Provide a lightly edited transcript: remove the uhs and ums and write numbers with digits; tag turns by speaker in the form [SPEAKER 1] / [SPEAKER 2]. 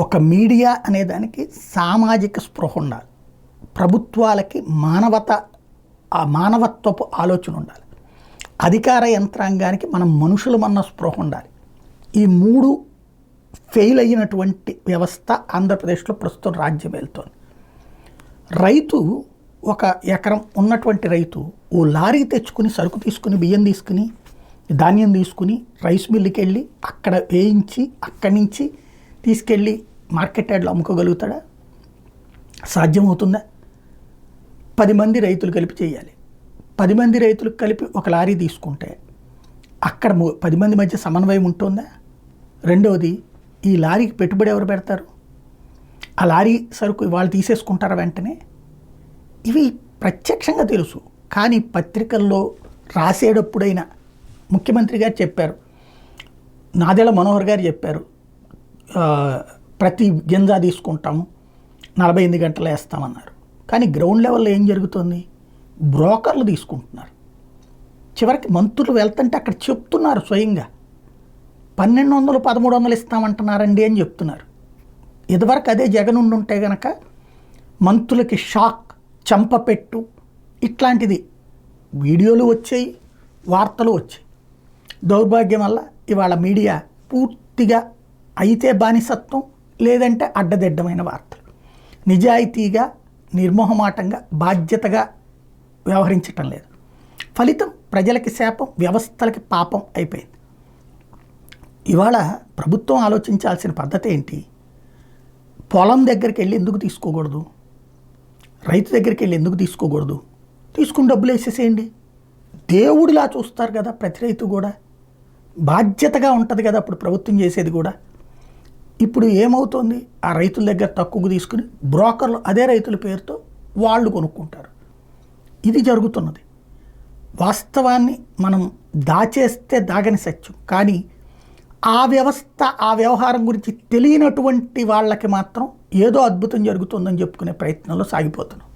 [SPEAKER 1] ఒక మీడియా అనేదానికి సామాజిక స్పృహ ఉండాలి. ప్రభుత్వాలకి ఆ మానవత్వపు ఆలోచన ఉండాలి. అధికార యంత్రాంగానికి మనం మనుషులమన్న స్పృహ ఉండాలి. ఈ మూడు ఫెయిల్ అయినటువంటి వ్యవస్థ ఆంధ్రప్రదేశ్లో ప్రస్తుతం రాజ్యం వెళ్తోంది. రైతు ఒక ఎకరం ఉన్నటువంటి రైతు ఓ లారీ తెచ్చుకుని సరుకు తీసుకుని బియ్యం తీసుకుని ధాన్యం తీసుకుని రైస్ మిల్లుకి వెళ్ళి అక్కడ వేయించి అక్కడి నుంచి తీసుకెళ్ళి మార్కెట్ యార్డ్లో అమ్ముకోగలుగుతాడా? సాధ్యమవుతుందా? 10 మంది రైతులు కలిపి చేయాలి. 10 మంది రైతులకు కలిపి ఒక లారీ తీసుకుంటే అక్కడ 10 మంది మధ్య సమన్వయం ఉంటుందా? రెండవది, ఈ లారీకి పెట్టుబడి ఎవరు పెడతారు? ఆ లారీ సరుకు వాళ్ళు తీసేసుకుంటారా వెంటనే? ఇవి ప్రత్యక్షంగా తెలుసు. కానీ పత్రికల్లో రాసేటప్పుడైనా ముఖ్యమంత్రి గారు చెప్పారు, నాదెళ్ల మనోహర్ గారు చెప్పారు, ప్రతి గింజ తీసుకుంటాము 48 గంటలు వేస్తామన్నారు. కానీ గ్రౌండ్ లెవెల్లో ఏం జరుగుతుంది? బ్రోకర్లు తీసుకుంటున్నారు. చివరికి మంత్రులు వెళ్తుంటే అక్కడ చెప్తున్నారు స్వయంగా 1200 1300 ఇస్తామంటున్నారండి అని చెప్తున్నారు. ఇదివరకు అదే జగన్ ఉంటే కనుక మంత్రులకి షాక్, చంపపెట్టు ఇట్లాంటిది వీడియోలు వచ్చాయి, వార్తలు వచ్చాయి. దౌర్భాగ్యం వల్ల ఇవాళ మీడియా పూర్తిగా అయితే బానిసత్వం, లేదంటే అడ్డదిడ్డమైన వార్తలు. నిజాయితీగా, నిర్మోహమాటంగా, బాధ్యతగా వ్యవహరించటం లేదు. ఫలితం ప్రజలకి శాపం, వ్యవస్థలకి పాపం అయిపోయింది. ఇవాళ ప్రభుత్వం ఆలోచించాల్సిన పద్ధతి ఏంటి? పొలం దగ్గరికి వెళ్ళి ఎందుకు తీసుకోకూడదు? రైతు దగ్గరికి వెళ్ళి ఎందుకు తీసుకోకూడదు? తీసుకుని డబ్బులు వేసేసేయండి. దేవుడిలా చూస్తారు కదా ప్రతి రైతు కూడా. బాధ్యతగా ఉంటుంది కదా అప్పుడు ప్రభుత్వం చేసేది కూడా. ఇప్పుడు ఏమవుతుంది? ఆ రైతుల దగ్గర తక్కువకు తీసుకుని బ్రోకర్లు అదే రైతుల పేరుతో వాళ్ళు కొనుక్కుంటారు. ఇది జరుగుతున్నది. వాస్తవాన్ని మనం దాచేస్తే దాగని సత్యం. కానీ ఆ వ్యవస్థ, ఆ వ్యవహారం గురించి తెలియనటువంటి వాళ్ళకి మాత్రం ఏదో అద్భుతం జరుగుతుందని చెప్పుకునే ప్రయత్నంలో సాగిపోతున్నాం.